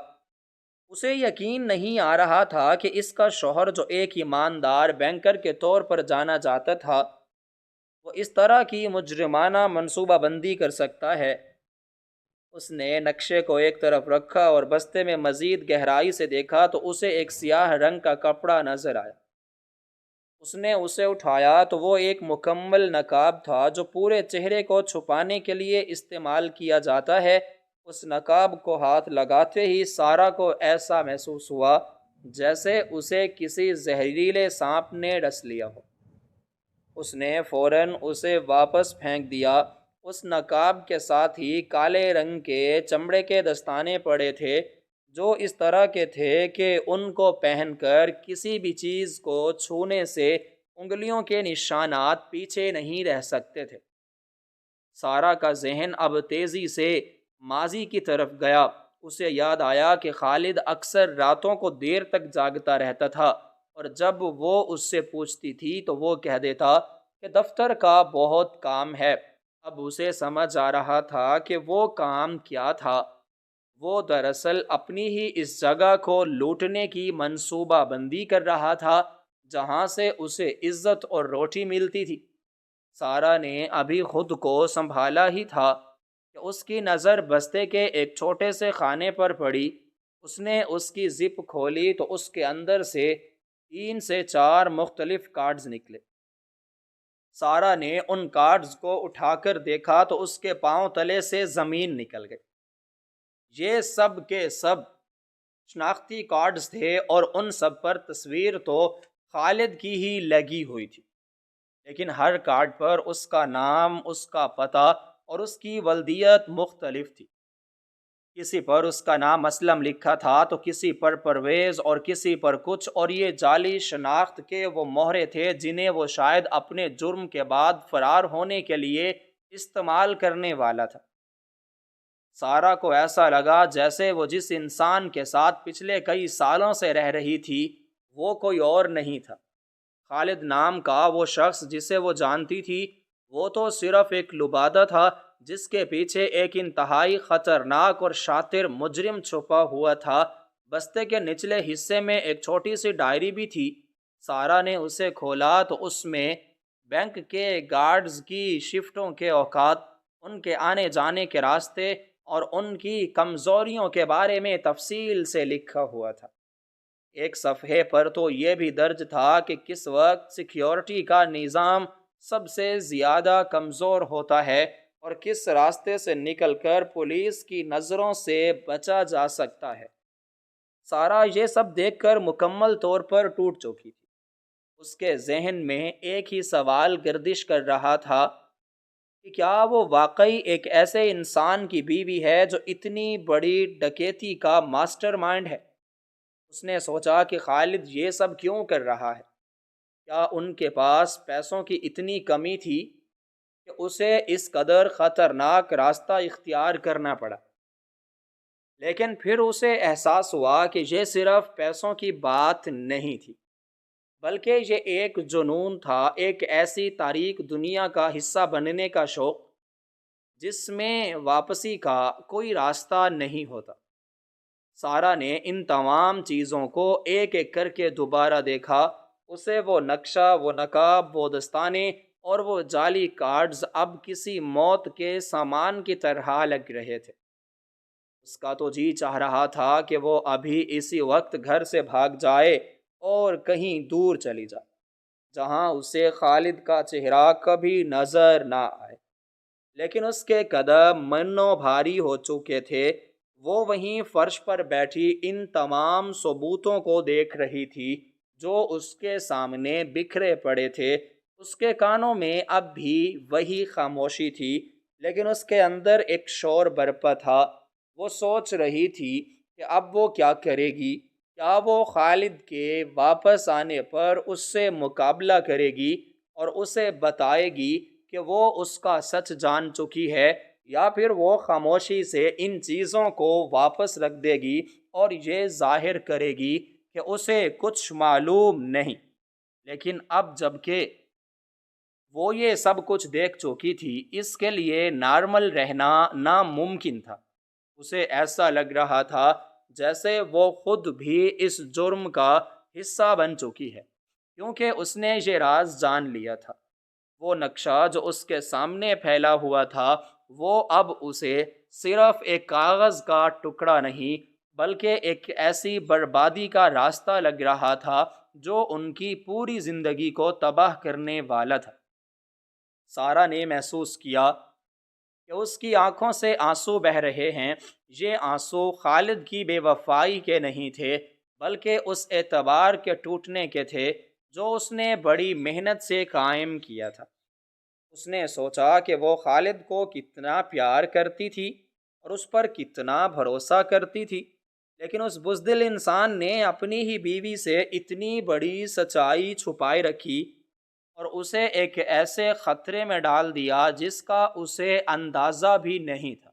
اسے یقین نہیں آ رہا تھا کہ اس کا شوہر جو ایک ایماندار بینکر کے طور پر جانا جاتا تھا وہ اس طرح کی مجرمانہ منصوبہ بندی کر سکتا ہے۔ اس نے نقشے کو ایک طرف رکھا اور بستے میں مزید گہرائی سے دیکھا تو اسے ایک سیاہ رنگ کا کپڑا نظر آیا۔ اس نے اسے اٹھایا تو وہ ایک مکمل نقاب تھا جو پورے چہرے کو چھپانے کے لیے استعمال کیا جاتا ہے۔ اس نقاب کو ہاتھ لگاتے ہی سارہ کو ایسا محسوس ہوا جیسے اسے کسی زہریلے سانپ نے ڈس لیا ہو۔ اس نے فوراً اسے واپس پھینک دیا۔ اس نقاب کے ساتھ ہی کالے رنگ کے چمڑے کے دستانے پڑے تھے جو اس طرح کے تھے کہ ان کو پہن کر کسی بھی چیز کو چھونے سے انگلیوں کے نشانات پیچھے نہیں رہ سکتے تھے۔ سارا کا ذہن اب تیزی سے ماضی کی طرف گیا۔ اسے یاد آیا کہ خالد اکثر راتوں کو دیر تک جاگتا رہتا تھا، اور جب وہ اس سے پوچھتی تھی تو وہ کہہ دیتا کہ دفتر کا بہت کام ہے۔ اب اسے سمجھ آ رہا تھا کہ وہ کام کیا تھا۔ وہ دراصل اپنی ہی اس جگہ کو لوٹنے کی منصوبہ بندی کر رہا تھا جہاں سے اسے عزت اور روٹی ملتی تھی۔ سارا نے ابھی خود کو سنبھالا ہی تھا کہ اس کی نظر بستے کے ایک چھوٹے سے خانے پر پڑی۔ اس نے اس کی زپ کھولی تو اس کے اندر سے 3 سے 4 مختلف کارڈز نکلے۔ سارا نے ان کارڈز کو اٹھا کر دیکھا تو اس کے پاؤں تلے سے زمین نکل گئی۔ یہ سب کے سب شناختی کارڈز تھے، اور ان سب پر تصویر تو خالد کی ہی لگی ہوئی تھی، لیکن ہر کارڈ پر اس کا نام، اس کا پتہ اور اس کی ولدیت مختلف تھی۔ کسی پر اس کا نام اسلم لکھا تھا تو کسی پر پرویز اور کسی پر کچھ، اور یہ جعلی شناخت کے وہ مہرے تھے جنہیں وہ شاید اپنے جرم کے بعد فرار ہونے کے لیے استعمال کرنے والا تھا۔ سارا کو ایسا لگا جیسے وہ جس انسان کے ساتھ پچھلے کئی سالوں سے رہ رہی تھی وہ کوئی اور نہیں تھا۔ خالد نام کا وہ شخص جسے وہ جانتی تھی، وہ تو صرف ایک لبادہ تھا جس کے پیچھے ایک انتہائی خطرناک اور شاطر مجرم چھپا ہوا تھا۔ بستے کے نچلے حصے میں ایک چھوٹی سی ڈائری بھی تھی۔ سارا نے اسے کھولا تو اس میں بینک کے گارڈز کی شفٹوں کے اوقات، ان کے آنے جانے کے راستے اور ان کی کمزوریوں کے بارے میں تفصیل سے لکھا ہوا تھا۔ ایک صفحے پر تو یہ بھی درج تھا کہ کس وقت سیکیورٹی کا نظام سب سے زیادہ کمزور ہوتا ہے اور کس راستے سے نکل کر پولیس کی نظروں سے بچا جا سکتا ہے۔ سارا یہ سب دیکھ کر مکمل طور پر ٹوٹ چکی تھی۔ اس کے ذہن میں ایک ہی سوال گردش کر رہا تھا کہ کیا وہ واقعی ایک ایسے انسان کی بیوی ہے جو اتنی بڑی ڈکیتی کا ماسٹر مائنڈ ہے؟ اس نے سوچا کہ خالد یہ سب کیوں کر رہا ہے؟ کیا ان کے پاس پیسوں کی اتنی کمی تھی کہ اسے اس قدر خطرناک راستہ اختیار کرنا پڑا؟ لیکن پھر اسے احساس ہوا کہ یہ صرف پیسوں کی بات نہیں تھی، بلکہ یہ ایک جنون تھا، ایک ایسی تاریک دنیا کا حصہ بننے کا شوق جس میں واپسی کا کوئی راستہ نہیں ہوتا۔ سارا نے ان تمام چیزوں کو ایک ایک کر کے دوبارہ دیکھا۔ اسے وہ نقشہ، وہ نقاب، وہ دستانے اور وہ جعلی کارڈز اب کسی موت کے سامان کی طرح لگ رہے تھے۔ اس کا تو جی چاہ رہا تھا کہ وہ ابھی اسی وقت گھر سے بھاگ جائے اور کہیں دور چلی جائے جہاں اسے خالد کا چہرہ کبھی نظر نہ آئے، لیکن اس کے قدم منو بھاری ہو چکے تھے۔ وہ وہیں فرش پر بیٹھی ان تمام ثبوتوں کو دیکھ رہی تھی جو اس کے سامنے بکھرے پڑے تھے۔ اس کے کانوں میں اب بھی وہی خاموشی تھی، لیکن اس کے اندر ایک شور برپا تھا۔ وہ سوچ رہی تھی کہ اب وہ کیا کرے گی۔ کیا وہ خالد کے واپس آنے پر اس سے مقابلہ کرے گی اور اسے بتائے گی کہ وہ اس کا سچ جان چکی ہے، یا پھر وہ خاموشی سے ان چیزوں کو واپس رکھ دے گی اور یہ ظاہر کرے گی کہ اسے کچھ معلوم نہیں؟ لیکن اب جب کہ وہ یہ سب کچھ دیکھ چکی تھی، اس کے لیے نارمل رہنا ناممکن تھا۔ اسے ایسا لگ رہا تھا جیسے وہ خود بھی اس جرم کا حصہ بن چکی ہے، کیونکہ اس نے یہ راز جان لیا تھا۔ وہ نقشہ جو اس کے سامنے پھیلا ہوا تھا، وہ اب اسے صرف ایک کاغذ کا ٹکڑا نہیں بلکہ ایک ایسی بربادی کا راستہ لگ رہا تھا جو ان کی پوری زندگی کو تباہ کرنے والا تھا۔ سارا نے محسوس کیا کہ اس کی آنکھوں سے آنسو بہہ رہے ہیں۔ یہ آنسو خالد کی بے وفائی کے نہیں تھے، بلکہ اس اعتبار کے ٹوٹنے کے تھے جو اس نے بڑی محنت سے قائم کیا تھا۔ اس نے سوچا کہ وہ خالد کو کتنا پیار کرتی تھی اور اس پر کتنا بھروسہ کرتی تھی، لیکن اس بزدل انسان نے اپنی ہی بیوی سے اتنی بڑی سچائی چھپائے رکھی اور اسے ایک ایسے خطرے میں ڈال دیا جس کا اسے اندازہ بھی نہیں تھا۔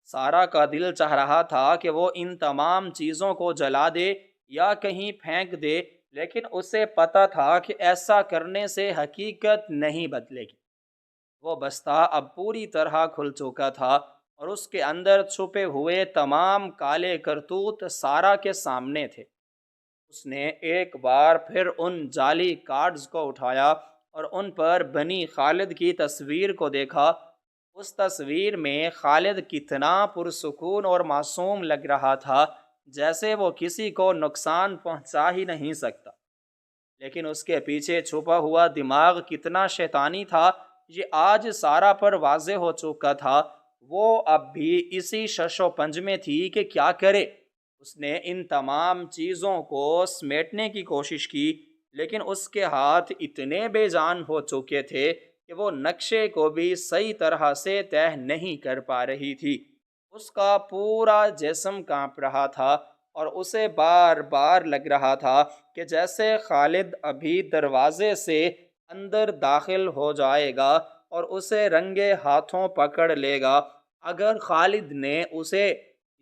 سارا کا دل چاہ رہا تھا کہ وہ ان تمام چیزوں کو جلا دے یا کہیں پھینک دے، لیکن اسے پتا تھا کہ ایسا کرنے سے حقیقت نہیں بدلے گی۔ وہ بستہ اب پوری طرح کھل چکا تھا اور اس کے اندر چھپے ہوئے تمام کالے کرتوت سارا کے سامنے تھے۔ اس نے ایک بار پھر ان جعلی کارڈز کو اٹھایا اور ان پر بنی خالد کی تصویر کو دیکھا۔ اس تصویر میں خالد کتنا پرسکون اور معصوم لگ رہا تھا، جیسے وہ کسی کو نقصان پہنچا ہی نہیں سکتا، لیکن اس کے پیچھے چھپا ہوا دماغ کتنا شیطانی تھا یہ آج سارا پر واضح ہو چکا تھا۔ وہ اب بھی اسی شش و پنج میں تھی کہ کیا کرے۔ اس نے ان تمام چیزوں کو سمیٹنے کی کوشش کی، لیکن اس کے ہاتھ اتنے بے جان ہو چکے تھے کہ وہ نقشے کو بھی صحیح طرح سے طے نہیں کر پا رہی تھی۔ اس کا پورا جسم کانپ رہا تھا اور اسے بار بار لگ رہا تھا کہ جیسے خالد ابھی دروازے سے اندر داخل ہو جائے گا اور اسے رنگے ہاتھوں پکڑ لے گا۔ اگر خالد نے اسے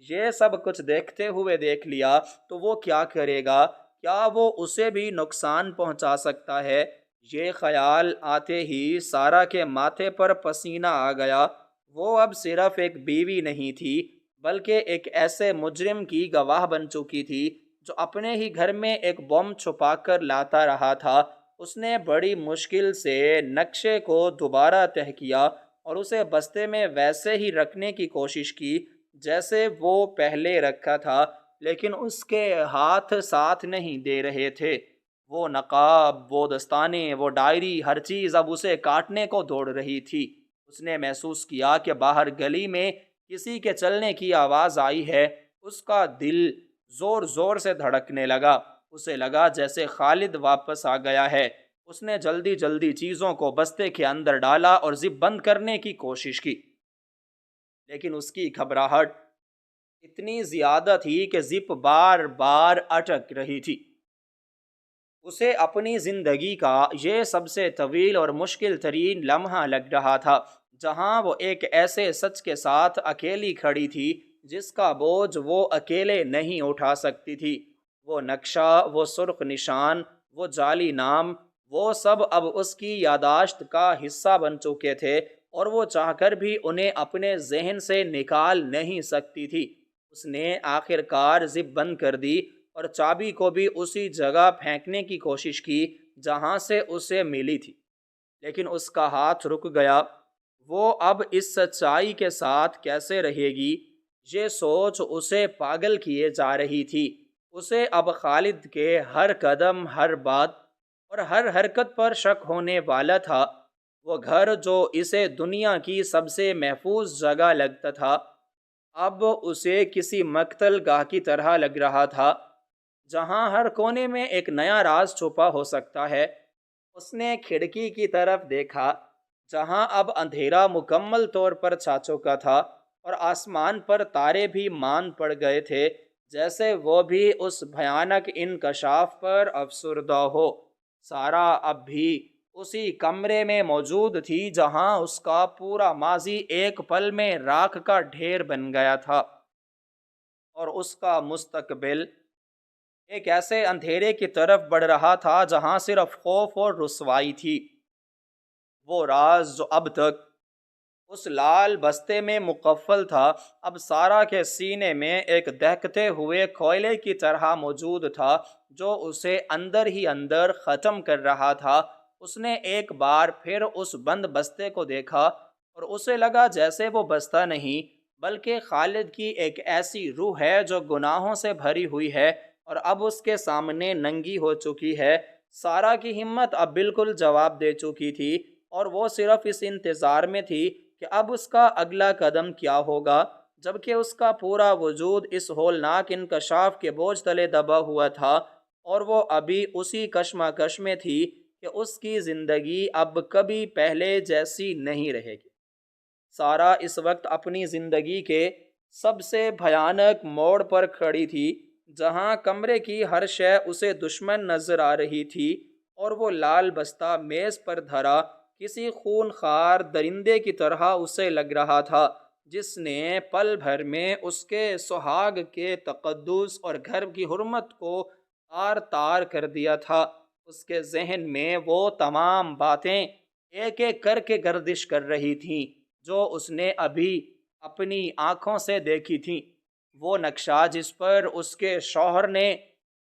یہ سب کچھ دیکھتے ہوئے دیکھ لیا تو وہ کیا کرے گا؟ کیا وہ اسے بھی نقصان پہنچا سکتا ہے؟ یہ خیال آتے ہی سارا کے ماتھے پر پسینہ آ گیا۔ وہ اب صرف ایک بیوی نہیں تھی بلکہ ایک ایسے مجرم کی گواہ بن چکی تھی جو اپنے ہی گھر میں ایک بم چھپا کر لاتا رہا تھا۔ اس نے بڑی مشکل سے نقشے کو دوبارہ تہہ کیا اور اسے بستے میں ویسے ہی رکھنے کی کوشش کی جیسے وہ پہلے رکھا تھا، لیکن اس کے ہاتھ ساتھ نہیں دے رہے تھے۔ وہ نقاب، وہ دستانے، وہ ڈائری، ہر چیز اب اسے کاٹنے کو دوڑ رہی تھی۔ اس نے محسوس کیا کہ باہر گلی میں کسی کے چلنے کی آواز آئی ہے۔ اس کا دل زور زور سے دھڑکنے لگا۔ اسے لگا جیسے خالد واپس آ گیا ہے۔ اس نے جلدی جلدی چیزوں کو بستے کے اندر ڈالا اور زپ بند کرنے کی کوشش کی، لیکن اس کی گھبراہٹ اتنی زیادہ تھی کہ زپ بار بار اٹک رہی تھی۔ اسے اپنی زندگی کا یہ سب سے طویل اور مشکل ترین لمحہ لگ رہا تھا، جہاں وہ ایک ایسے سچ کے ساتھ اکیلی کھڑی تھی جس کا بوجھ وہ اکیلے نہیں اٹھا سکتی تھی۔ وہ نقشہ، وہ سرخ نشان، وہ جعلی نام، وہ سب اب اس کی یادداشت کا حصہ بن چکے تھے اور وہ چاہ کر بھی انہیں اپنے ذہن سے نکال نہیں سکتی تھی۔ اس نے آخر کار زپ بند کر دی اور چابی کو بھی اسی جگہ پھینکنے کی کوشش کی جہاں سے اسے ملی تھی، لیکن اس کا ہاتھ رک گیا۔ وہ اب اس سچائی کے ساتھ کیسے رہے گی؟ یہ سوچ اسے پاگل کیے جا رہی تھی۔ اسے اب خالد کے ہر قدم، ہر بات اور ہر حرکت پر شک ہونے والا تھا۔ وہ گھر جو اسے دنیا کی سب سے محفوظ جگہ لگتا تھا، اب اسے کسی مقتل گاہ کی طرح لگ رہا تھا جہاں ہر کونے میں ایک نیا راز چھپا ہو سکتا ہے۔ اس نے کھڑکی کی طرف دیکھا جہاں اب اندھیرا مکمل طور پر چھا چکا تھا اور آسمان پر تارے بھی مان پڑ گئے تھے، جیسے وہ بھی اس بھیانک انکشاف پر افسردہ ہو۔ سارا اب بھی اسی کمرے میں موجود تھی جہاں اس کا پورا ماضی ایک پل میں راکھ کا ڈھیر بن گیا تھا، اور اس کا مستقبل ایک ایسے اندھیرے کی طرف بڑھ رہا تھا جہاں صرف خوف اور رسوائی تھی۔ وہ راز جو اب تک اس لال بستے میں مقفل تھا، اب سارا کے سینے میں ایک دہکتے ہوئے کوئلے کی طرح موجود تھا جو اسے اندر ہی اندر ختم کر رہا تھا۔ اس نے ایک بار پھر اس بند بستے کو دیکھا اور اسے لگا جیسے وہ بستہ نہیں بلکہ خالد کی ایک ایسی روح ہے جو گناہوں سے بھری ہوئی ہے اور اب اس کے سامنے ننگی ہو چکی ہے۔ سارا کی ہمت اب بالکل جواب دے چکی تھی اور وہ صرف اس انتظار میں تھی کہ اب اس کا اگلا قدم کیا ہوگا، جبکہ اس کا پورا وجود اس ہولناک انکشاف کے بوجھ تلے دبا ہوا تھا اور وہ ابھی اسی کشمکش میں تھی کہ اس کی زندگی اب کبھی پہلے جیسی نہیں رہے گی۔ سارا اس وقت اپنی زندگی کے سب سے بھیانک موڑ پر کھڑی تھی، جہاں کمرے کی ہر شے اسے دشمن نظر آ رہی تھی، اور وہ لال بستہ میز پر دھرا کسی خونخوار درندے کی طرح اسے لگ رہا تھا، جس نے پل بھر میں اس کے سہاگ کے تقدس اور گھر کی حرمت کو تار تار کر دیا تھا۔ اس کے ذہن میں وہ تمام باتیں ایک ایک کر کے گردش کر رہی تھیں جو اس نے ابھی اپنی آنکھوں سے دیکھی تھیں۔ وہ نقشہ جس پر اس کے شوہر نے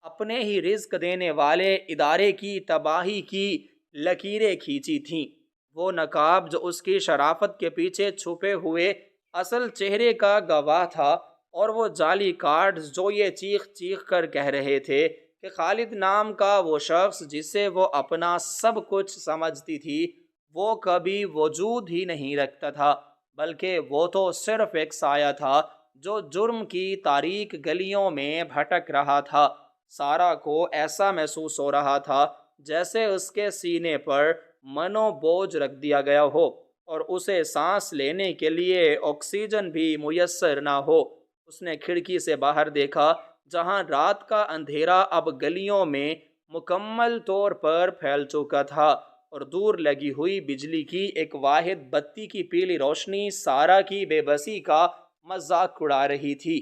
اپنے ہی رزق دینے والے ادارے کی تباہی کی لکیریں کھینچی تھیں، وہ نقاب جو اس کی شرافت کے پیچھے چھپے ہوئے اصل چہرے کا گواہ تھا، اور وہ جعلی کارڈز جو یہ چیخ چیخ کر کہہ رہے تھے کہ خالد نام کا وہ شخص جسے وہ اپنا سب کچھ سمجھتی تھی، وہ کبھی وجود ہی نہیں رکھتا تھا، بلکہ وہ تو صرف ایک سایہ تھا جو جرم کی تاریک گلیوں میں بھٹک رہا تھا۔ سارا کو ایسا محسوس ہو رہا تھا جیسے اس کے سینے پر منو بوجھ رکھ دیا گیا ہو، اور اسے سانس لینے کے لیے آکسیجن بھی میسر نہ ہو۔ اس نے کھڑکی سے باہر دیکھا، جہاں رات کا اندھیرا اب گلیوں میں مکمل طور پر پھیل چکا تھا، اور دور لگی ہوئی بجلی کی ایک واحد بتی کی پیلی روشنی سارا کی بے بسی کا مذاق اڑا رہی تھی۔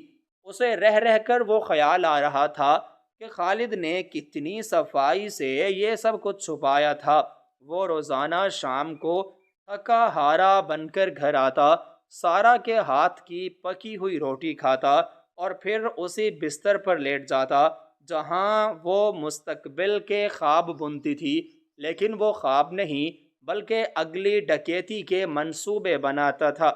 اسے رہ رہ کر وہ خیال آ رہا تھا کہ خالد نے کتنی صفائی سے یہ سب کچھ چھپایا تھا۔ وہ روزانہ شام کو تھکا ہارا بن کر گھر آتا، سارا کے ہاتھ کی پکی ہوئی روٹی کھاتا، اور پھر اسی بستر پر لیٹ جاتا جہاں وہ مستقبل کے خواب بنتی تھی، لیکن وہ خواب نہیں بلکہ اگلی ڈکیتی کے منصوبے بناتا تھا۔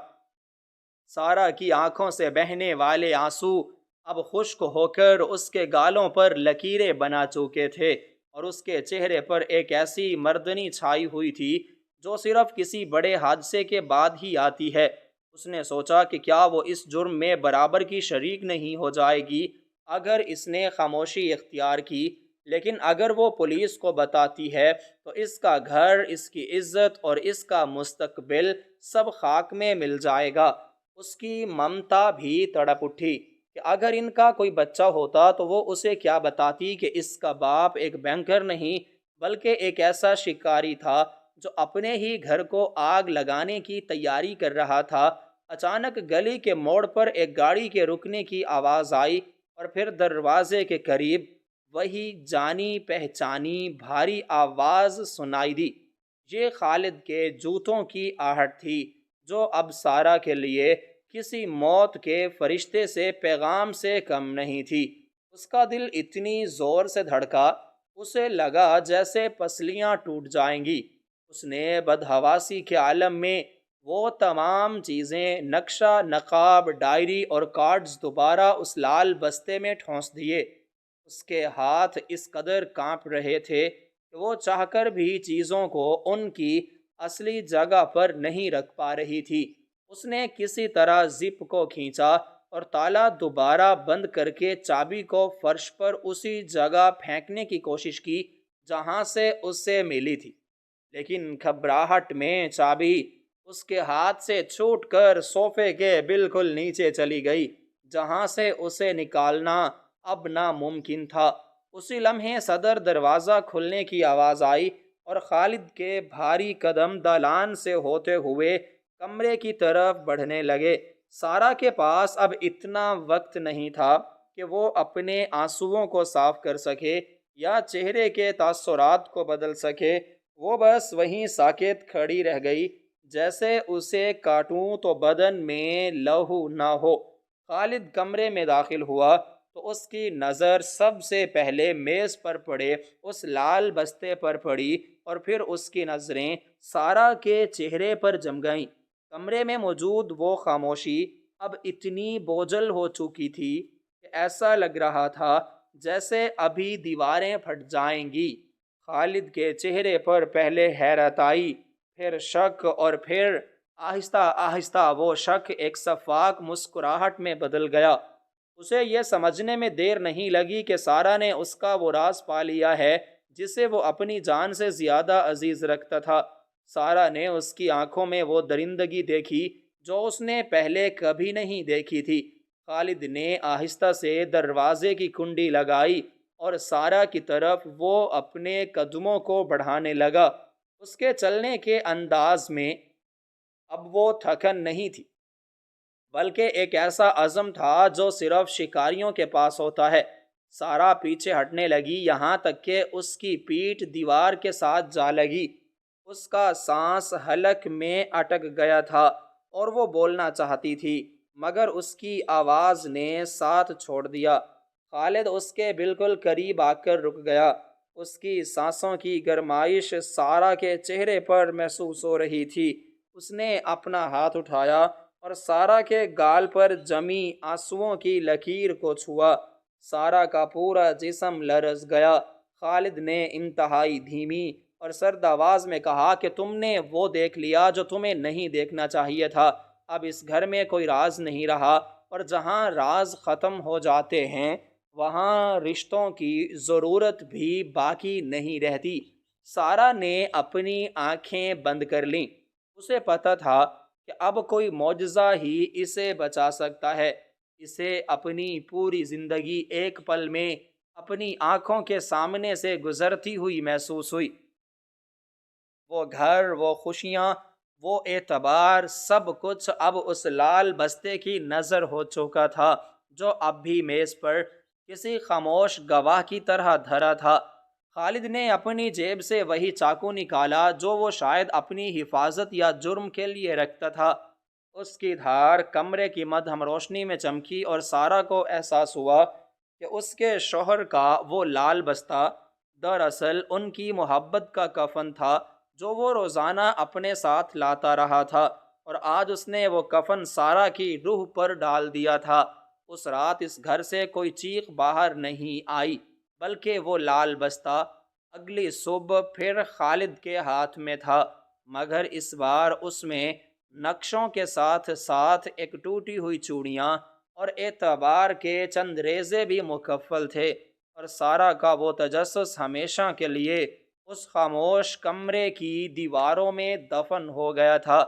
سارا کی آنکھوں سے بہنے والے آنسو اب خشک ہو کر اس کے گالوں پر لکیریں بنا چکے تھے، اور اس کے چہرے پر ایک ایسی مردنی چھائی ہوئی تھی جو صرف کسی بڑے حادثے کے بعد ہی آتی ہے۔ اس نے سوچا کہ کیا وہ اس جرم میں برابر کی شریک نہیں ہو جائے گی اگر اس نے خاموشی اختیار کی، لیکن اگر وہ پولیس کو بتاتی ہے تو اس کا گھر، اس کی عزت اور اس کا مستقبل سب خاک میں مل جائے گا۔ اس کی ممتا بھی تڑپ اٹھی کہ اگر ان کا کوئی بچہ ہوتا تو وہ اسے کیا بتاتی کہ اس کا باپ ایک بینکر نہیں بلکہ ایک ایسا شکاری تھا جو اپنے ہی گھر کو آگ لگانے کی تیاری کر رہا تھا۔ اچانک گلی کے موڑ پر ایک گاڑی کے رکنے کی آواز آئی، اور پھر دروازے کے قریب وہی جانی پہچانی بھاری آواز سنائی دی۔ یہ خالد کے جوتوں کی آہٹ تھی، جو اب سارا کے لیے کسی موت کے فرشتے سے پیغام سے کم نہیں تھی۔ اس کا دل اتنی زور سے دھڑکا، اسے لگا جیسے پسلیاں ٹوٹ جائیں گی۔ اس نے بدحواسی کے عالم میں وہ تمام چیزیں، نقشہ، نقاب، ڈائری اور کارڈز دوبارہ اس لال بستے میں ٹھونس دیے۔ اس کے ہاتھ اس قدر کانپ رہے تھے کہ وہ چاہ کر بھی چیزوں کو ان کی اصلی جگہ پر نہیں رکھ پا رہی تھی۔ اس نے کسی طرح زپ کو کھینچا اور تالا دوبارہ بند کر کے چابی کو فرش پر اسی جگہ پھینکنے کی کوشش کی جہاں سے اس سے ملی تھی، لیکن گھبراہٹ میں چابی اس کے ہاتھ سے چھوٹ کر صوفے کے بالکل نیچے چلی گئی، جہاں سے اسے نکالنا اب ناممکن تھا۔ اسی لمحے صدر دروازہ کھلنے کی آواز آئی، اور خالد کے بھاری قدم دالان سے ہوتے ہوئے کمرے کی طرف بڑھنے لگے۔ سارا کے پاس اب اتنا وقت نہیں تھا کہ وہ اپنے آنسوؤں کو صاف کر سکے یا چہرے کے تاثرات کو بدل سکے۔ وہ بس وہیں ساکت کھڑی رہ گئی، جیسے اسے کاٹوں تو بدن میں لہو نہ ہو۔ خالد کمرے میں داخل ہوا تو اس کی نظر سب سے پہلے میز پر پڑے اس لال بستے پر پڑی، اور پھر اس کی نظریں سارا کے چہرے پر جم گئیں۔ کمرے میں موجود وہ خاموشی اب اتنی بوجھل ہو چکی تھی کہ ایسا لگ رہا تھا جیسے ابھی دیواریں پھٹ جائیں گی۔ خالد کے چہرے پر پہلے حیرت آئی، پھر شک، اور پھر آہستہ آہستہ وہ شک ایک شفاف مسکراہٹ میں بدل گیا۔ اسے یہ سمجھنے میں دیر نہیں لگی کہ سارا نے اس کا وہ راز پا لیا ہے جسے وہ اپنی جان سے زیادہ عزیز رکھتا تھا۔ سارا نے اس کی آنکھوں میں وہ درندگی دیکھی جو اس نے پہلے کبھی نہیں دیکھی تھی۔ خالد نے آہستہ سے دروازے کی کنڈی لگائی اور سارا کی طرف وہ اپنے قدموں کو بڑھانے لگا۔ اس کے چلنے کے انداز میں اب وہ تھکن نہیں تھی، بلکہ ایک ایسا عزم تھا جو صرف شکاریوں کے پاس ہوتا ہے۔ سارا پیچھے ہٹنے لگی، یہاں تک کہ اس کی پیٹھ دیوار کے ساتھ جا لگی۔ اس کا سانس حلق میں اٹک گیا تھا اور وہ بولنا چاہتی تھی، مگر اس کی آواز نے ساتھ چھوڑ دیا۔ خالد اس کے بالکل قریب آ کر رک گیا۔ اس کی سانسوں کی گرمائش سارا کے چہرے پر محسوس ہو رہی تھی۔ اس نے اپنا ہاتھ اٹھایا اور سارا کے گال پر جمی آنسوؤں کی لکیر کو چھوا۔ سارا کا پورا جسم لرز گیا۔ خالد نے انتہائی دھیمی اور سرد آواز میں کہا کہ تم نے وہ دیکھ لیا جو تمہیں نہیں دیکھنا چاہیے تھا۔ اب اس گھر میں کوئی راز نہیں رہا، اور جہاں راز ختم ہو جاتے ہیں وہاں رشتوں کی ضرورت بھی باقی نہیں رہتی۔ سارا نے اپنی آنکھیں بند کر لیں۔ اسے پتہ تھا کہ اب کوئی معجزہ ہی اسے بچا سکتا ہے۔ اسے اپنی پوری زندگی ایک پل میں اپنی آنکھوں کے سامنے سے گزرتی ہوئی محسوس ہوئی۔ وہ گھر، وہ خوشیاں، وہ اعتبار، سب کچھ اب اس لال بستے کی نظر ہو چکا تھا جو اب بھی میز پر کسی خاموش گواہ کی طرح دھرا تھا۔ خالد نے اپنی جیب سے وہی چاقو نکالا جو وہ شاید اپنی حفاظت یا جرم کے لیے رکھتا تھا۔ اس کی دھار کمرے کی مدھم روشنی میں چمکی اور سارا کو احساس ہوا کہ اس کے شوہر کا وہ لال بستہ دراصل ان کی محبت کا کفن تھا جو وہ روزانہ اپنے ساتھ لاتا رہا تھا، اور آج اس نے وہ کفن سارا کی روح پر ڈال دیا تھا۔ اس رات اس گھر سے کوئی چیخ باہر نہیں آئی، بلکہ وہ لال بستہ اگلی صبح پھر خالد کے ہاتھ میں تھا، مگر اس بار اس میں نقشوں کے ساتھ ساتھ ایک ٹوٹی ہوئی چوڑیاں اور اعتبار کے چند ریزے بھی مکفل تھے، اور سارا کا وہ تجسس ہمیشہ کے لیے اس خاموش کمرے کی دیواروں میں دفن ہو گیا تھا۔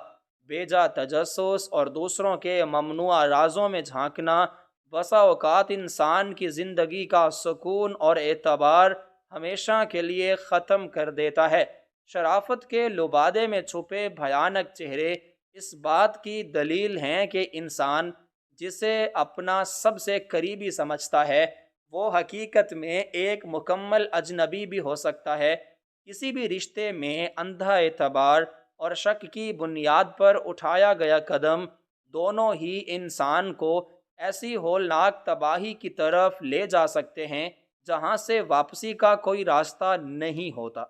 بیجا تجسس اور دوسروں کے ممنوع رازوں میں جھانکنا بسا اوقات انسان کی زندگی کا سکون اور اعتبار ہمیشہ کے لیے ختم کر دیتا ہے۔ شرافت کے لبادے میں چھپے بھیانک چہرے اس بات کی دلیل ہیں کہ انسان جسے اپنا سب سے قریبی سمجھتا ہے وہ حقیقت میں ایک مکمل اجنبی بھی ہو سکتا ہے۔ کسی بھی رشتے میں اندھا اعتبار اور شک کی بنیاد پر اٹھایا گیا قدم دونوں ہی انسان کو ایسی ہولناک تباہی کی طرف لے جا سکتے ہیں جہاں سے واپسی کا کوئی راستہ نہیں ہوتا۔